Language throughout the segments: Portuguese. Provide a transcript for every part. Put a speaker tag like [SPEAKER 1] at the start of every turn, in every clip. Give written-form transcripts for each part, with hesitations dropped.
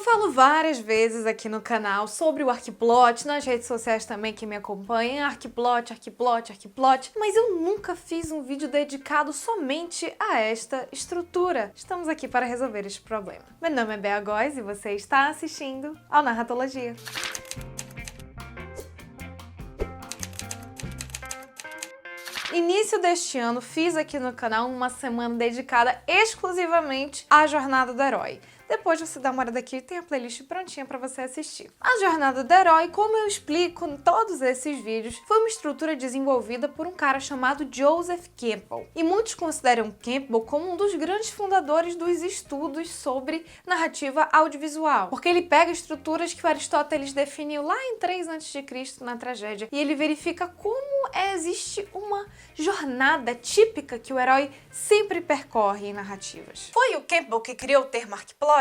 [SPEAKER 1] falo várias vezes aqui no canal sobre o Arquiplot, nas redes sociais também que me acompanham, Arquiplot, Arquiplot, Arquiplot, mas eu nunca fiz um vídeo dedicado somente a esta estrutura. Estamos aqui para resolver este problema. Meu nome é Bea Góes e você está assistindo ao Narratologia. Início deste ano, fiz aqui no canal uma semana dedicada exclusivamente à jornada do herói. Depois você dá uma olhada aqui, tem a playlist prontinha para você assistir. A jornada do herói, como eu explico em todos esses vídeos, foi uma estrutura desenvolvida por um cara chamado Joseph Campbell. E muitos consideram Campbell como um dos grandes fundadores dos estudos sobre narrativa audiovisual, porque ele pega estruturas que o Aristóteles definiu lá em 3 a.C. na tragédia, e ele verifica como existe uma jornada típica que o herói sempre percorre em narrativas. Foi o Campbell que criou o termo Arquiplot?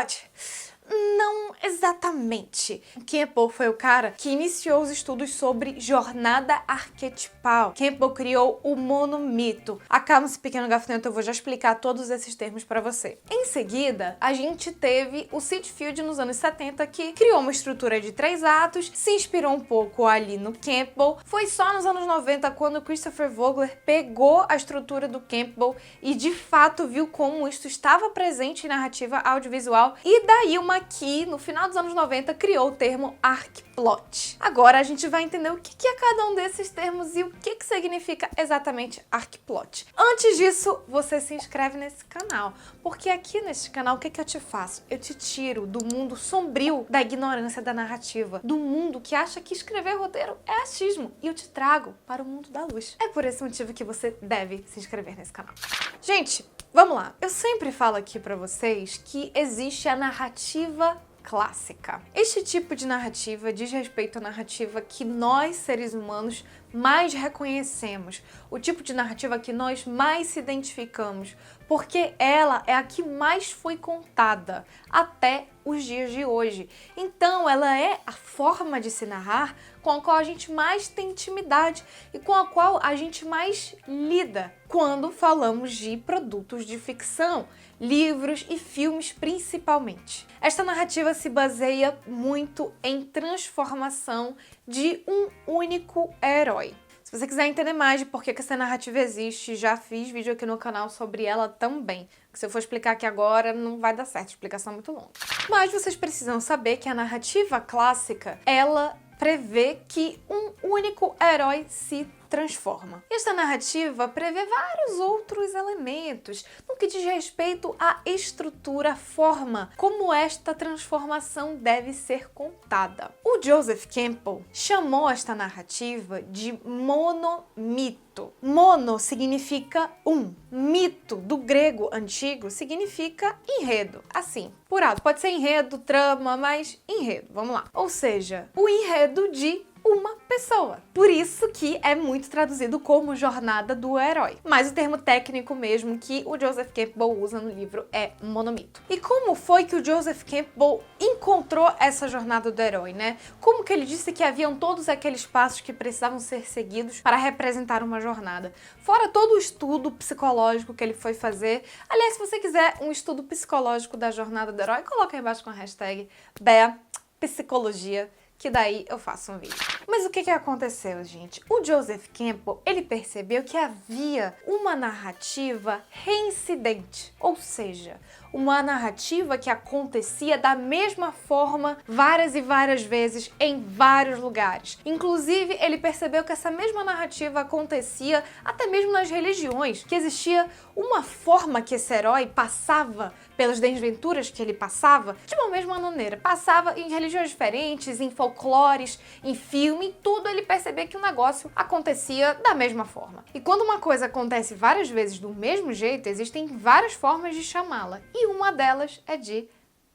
[SPEAKER 1] Não exatamente. Campbell foi o cara que iniciou os estudos sobre jornada arquetipal. Campbell criou o monomito. Acalma esse pequeno gafanhoto, eu vou já explicar todos esses termos para você. Em seguida, a gente teve o Sid Field nos anos 70, que criou uma estrutura de 3 atos, se inspirou um pouco ali no Campbell. Foi só nos anos 90 quando Christopher Vogler pegou a estrutura do Campbell e de fato viu como isso estava presente em narrativa audiovisual, e daí uma que, no final dos anos 90, criou o termo Arquiplot. Agora a gente vai entender o que é cada um desses termos e o que significa exatamente Arquiplot. Antes disso, você se inscreve nesse canal, porque aqui nesse canal, o que eu te faço? Eu te tiro do mundo sombrio da ignorância da narrativa, do mundo que acha que escrever roteiro é achismo, e eu te trago para o mundo da luz. É por esse motivo que você deve se inscrever nesse canal. Gente, vamos lá. Eu sempre falo aqui pra vocês que existe a narrativa clássica. Este tipo de narrativa diz respeito à narrativa que nós, seres humanos, mais reconhecemos, o tipo de narrativa que nós mais se identificamos, porque ela é a que mais foi contada até os dias de hoje. Então, ela é a forma de se narrar com a qual a gente mais tem intimidade e com a qual a gente mais lida quando falamos de produtos de ficção, livros e filmes principalmente. Esta narrativa se baseia muito em transformação de um único herói. Se você quiser entender mais de por que essa narrativa existe, já fiz vídeo aqui no canal sobre ela também. Se eu for explicar aqui agora, não vai dar certo, a explicação é muito longa. Mas vocês precisam saber que a narrativa clássica, ela prevê que um único herói se transforma. Esta narrativa prevê vários outros elementos no que diz respeito à estrutura, à forma como esta transformação deve ser contada. O Joseph Campbell chamou esta narrativa de monomito. Mono significa um. Mito, do grego antigo, significa enredo. Assim, por alto. Pode ser enredo, trama, mas enredo. Vamos lá. Ou seja, o enredo de uma pessoa. Por isso que é muito traduzido como jornada do herói. Mas o termo técnico mesmo que o Joseph Campbell usa no livro é monomito. E como foi que o Joseph Campbell encontrou essa jornada do herói, né? Como que ele disse que haviam todos aqueles passos que precisavam ser seguidos para representar uma jornada? Fora todo o estudo psicológico que ele foi fazer. Aliás, se você quiser um estudo psicológico da jornada do herói, coloca aí embaixo com a hashtag Bea Psicologia, que daí eu faço um vídeo. Mas o que aconteceu, gente? O Joseph Campbell, ele percebeu que havia uma narrativa reincidente, ou seja, uma narrativa que acontecia da mesma forma várias e várias vezes em vários lugares. Inclusive, ele percebeu que essa mesma narrativa acontecia até mesmo nas religiões, que existia uma forma que esse herói passava pelas desventuras que ele passava, de uma mesma maneira. Passava em religiões diferentes, em folclores, em filme, em tudo ele percebia que o negócio acontecia da mesma forma. E quando uma coisa acontece várias vezes do mesmo jeito, existem várias formas de chamá-la. E uma delas é de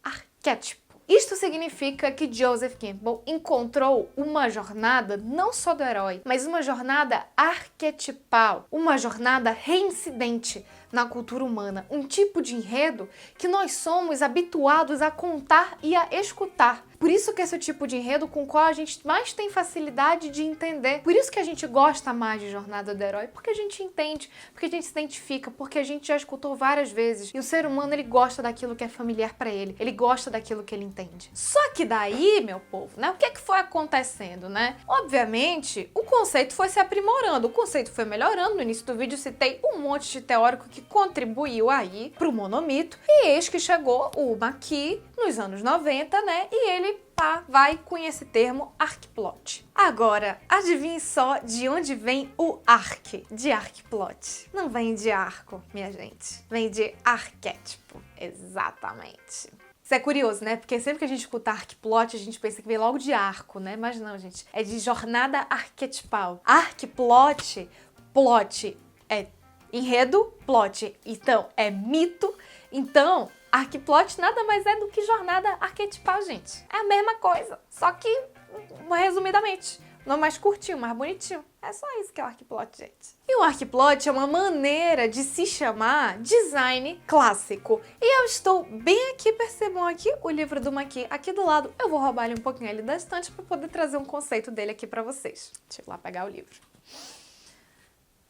[SPEAKER 1] arquétipo. Isto significa que Joseph Campbell encontrou uma jornada não só do herói, mas uma jornada arquetipal, uma jornada reincidente, na cultura humana, um tipo de enredo que nós somos habituados a contar e a escutar. Por isso que esse é o tipo de enredo com o qual a gente mais tem facilidade de entender. Por isso que a gente gosta mais de Jornada do Herói, porque a gente entende, porque a gente se identifica, porque a gente já escutou várias vezes. E o ser humano, ele gosta daquilo que é familiar pra ele, ele gosta daquilo que ele entende. Só que daí, meu povo, né, o que é que foi acontecendo, né? Obviamente, o conceito foi se aprimorando, o conceito foi melhorando. No início do vídeo citei um monte de teórico que contribuiu aí pro monomito, e eis que chegou o McKee nos anos 90, né, e ele vai com esse termo arcplot. Agora, adivinhe só de onde vem o arc, de arcplot. Não vem de arco, minha gente, vem de arquétipo, exatamente. Isso é curioso, né? Porque sempre que a gente escuta arcplot, a gente pensa que vem logo de arco, né? Mas não, gente, é de jornada arquetipal. Arcplot, plot é enredo, plot, então é mito, então arcplot nada mais é do que jornada arquetipal, gente. É a mesma coisa, só que resumidamente. Não mais curtinho, mais bonitinho. É só isso que é o arcplot, gente. E o arcplot é uma maneira de se chamar design clássico. E eu estou bem aqui, percebam aqui o livro do McKee aqui do lado. Eu vou roubar ele um pouquinho ali da estante para poder trazer um conceito dele aqui para vocês. Deixa eu ir lá pegar o livro.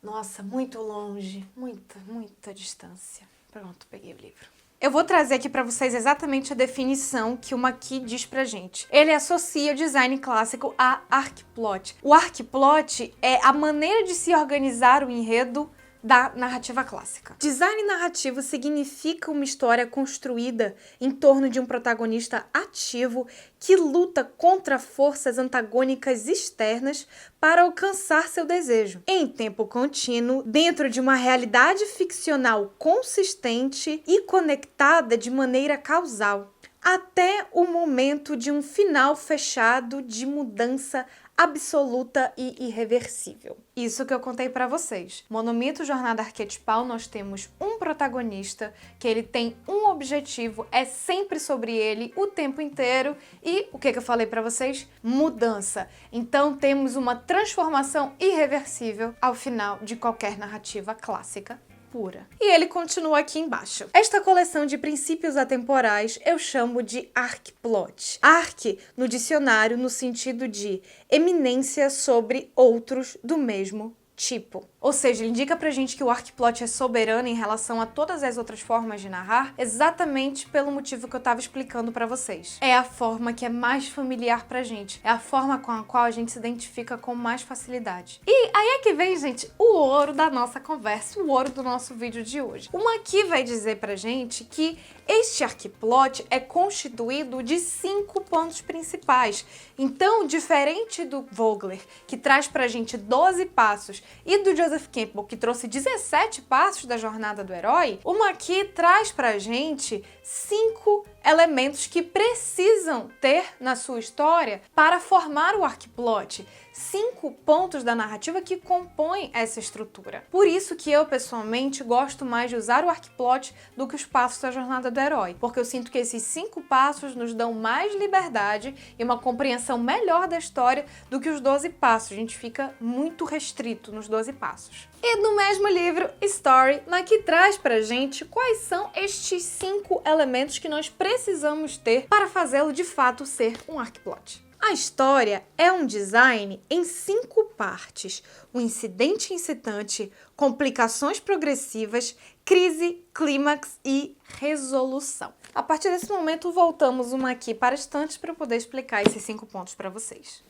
[SPEAKER 1] Nossa, muito longe, muita distância. Pronto, peguei o livro. Eu vou trazer aqui para vocês exatamente a definição que o McKee diz pra gente. Ele associa o design clássico a arcplot. O arcplot é a maneira de se organizar o enredo da narrativa clássica. Design narrativo significa uma história construída em torno de um protagonista ativo que luta contra forças antagônicas externas para alcançar seu desejo, em tempo contínuo, dentro de uma realidade ficcional consistente e conectada de maneira causal, até o momento de um final fechado de mudança absoluta e irreversível. Isso que eu contei pra vocês. Monomito Jornada Arquetipal, nós temos um protagonista que ele tem um objetivo, é sempre sobre ele o tempo inteiro e o que eu falei pra vocês? Mudança. Então temos uma transformação irreversível ao final de qualquer narrativa clássica pura. E ele continua aqui embaixo. Esta coleção de princípios atemporais eu chamo de arcplot. Arc, no dicionário, no sentido de eminência sobre outros do mesmo tipo. Ou seja, ele indica pra gente que o arcplot é soberano em relação a todas as outras formas de narrar, exatamente pelo motivo que eu tava explicando pra vocês. É a forma que é mais familiar pra gente, é a forma com a qual a gente se identifica com mais facilidade. E aí é que vem, gente, o ouro da nossa conversa, o ouro do nosso vídeo de hoje. O McKee vai dizer pra gente que este arcplot é constituído de 5 pontos principais. Então, diferente do Vogler, que traz pra gente 12 passos, e do Joseph Campbell, que trouxe 17 passos da jornada do herói, o McKee traz pra gente 5 elementos que precisam ter na sua história para formar o arcplot. 5 pontos da narrativa que compõem essa estrutura. Por isso que eu, pessoalmente, gosto mais de usar o arcplot do que os passos da jornada do herói, porque eu sinto que esses 5 passos nos dão mais liberdade e uma compreensão melhor da história do que os 12 passos. A gente fica muito restrito nos 12 passos. E no mesmo livro, Story, McKee traz pra gente quais são estes 5 elementos que nós precisamos ter para fazê-lo de fato ser um arcplot. A história é um design em 5 partes: o incidente incitante, complicações progressivas, crise, clímax e resolução. A partir desse momento, voltamos uma aqui para a estante para eu poder explicar esses 5 pontos para vocês.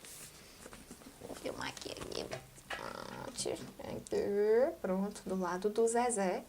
[SPEAKER 1] Vou filmar aqui. Pronto, do lado do Zezé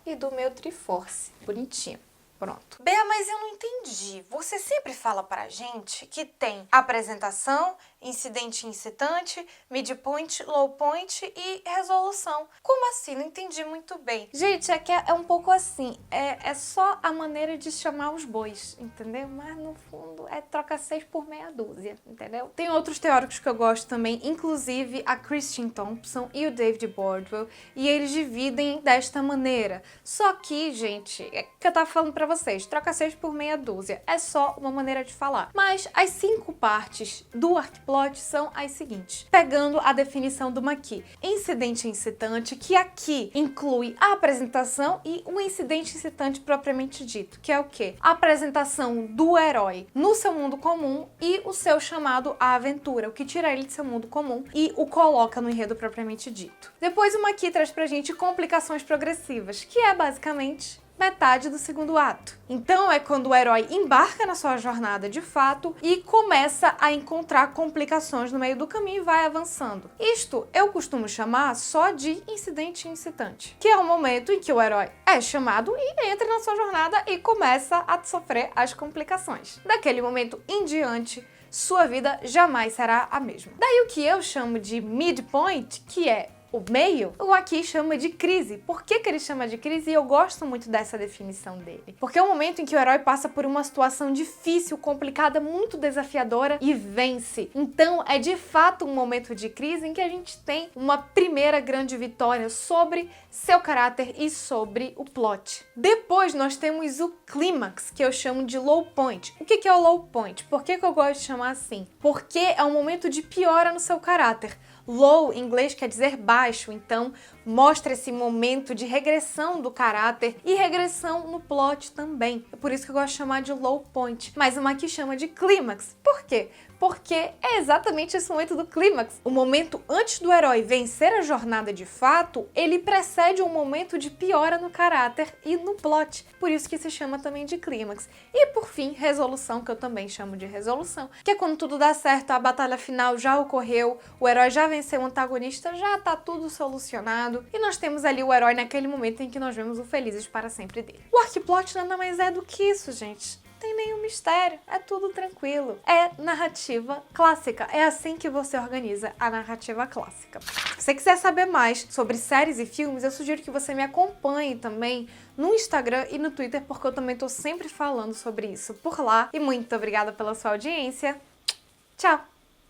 [SPEAKER 1] e do meu Triforce. Bonitinho. Pronto. Bea, mas eu não entendi. Você sempre fala pra gente que tem apresentação, incidente incitante, midpoint, low point e resolução. Como assim? Não entendi muito bem. Gente, é que é um pouco assim. É só a maneira de chamar os bois, entendeu? Mas no fundo é troca 6 por meia dúzia, entendeu? Tem outros teóricos que eu gosto também, inclusive a Christian Thompson e o David Bordwell, e eles dividem desta maneira. Só que, gente, é que eu tava falando pra pra vocês, troca 6 por meia dúzia. É só uma maneira de falar. Mas as 5 partes do arquiplot são as seguintes. Pegando a definição do Maqui. Incidente incitante, que aqui inclui a apresentação e o incidente incitante propriamente dito, que é o quê? A apresentação do herói no seu mundo comum e o seu chamado à aventura, o que tira ele de seu mundo comum e o coloca no enredo propriamente dito. Depois o Maqui traz pra gente complicações progressivas, que é basicamente metade do segundo ato. Então é quando o herói embarca na sua jornada de fato e começa a encontrar complicações no meio do caminho e vai avançando. Isto eu costumo chamar só de incidente incitante, que é o momento em que o herói é chamado e entra na sua jornada e começa a sofrer as complicações. Daquele momento em diante, sua vida jamais será a mesma. Daí o que eu chamo de midpoint, que é o meio, o Maqui chama de crise. Por que ele chama de crise? E eu gosto muito dessa definição dele. Porque é o momento em que o herói passa por uma situação difícil, complicada, muito desafiadora e vence. Então é de fato um momento de crise em que a gente tem uma primeira grande vitória sobre seu caráter e sobre o plot. Depois nós temos o clímax, que eu chamo de low point. O que é o low point? Por que eu gosto de chamar assim? Porque é um momento de piora no seu caráter. Low, em inglês, quer dizer baixo, então mostra esse momento de regressão do caráter e regressão no plot também. É por isso que eu gosto de chamar de low point. Mas o Maqui chama de clímax. Por quê? Porque é exatamente esse momento do clímax. O momento antes do herói vencer a jornada de fato, ele precede um momento de piora no caráter e no plot. Por isso que se chama também de clímax. E por fim, resolução, que eu também chamo de resolução, que é quando tudo dá certo, a batalha final já ocorreu, o herói já venceu o antagonista, já tá tudo solucionado e nós temos ali o herói naquele momento em que nós vemos o felizes para sempre dele. O arquiplot nada mais é do que isso, gente. Não tem nenhum mistério, é tudo tranquilo. É narrativa clássica, é assim que você organiza a narrativa clássica. Se você quiser saber mais sobre séries e filmes, eu sugiro que você me acompanhe também no Instagram e no Twitter, porque eu também tô sempre falando sobre isso por lá. E muito obrigada pela sua audiência. Tchau!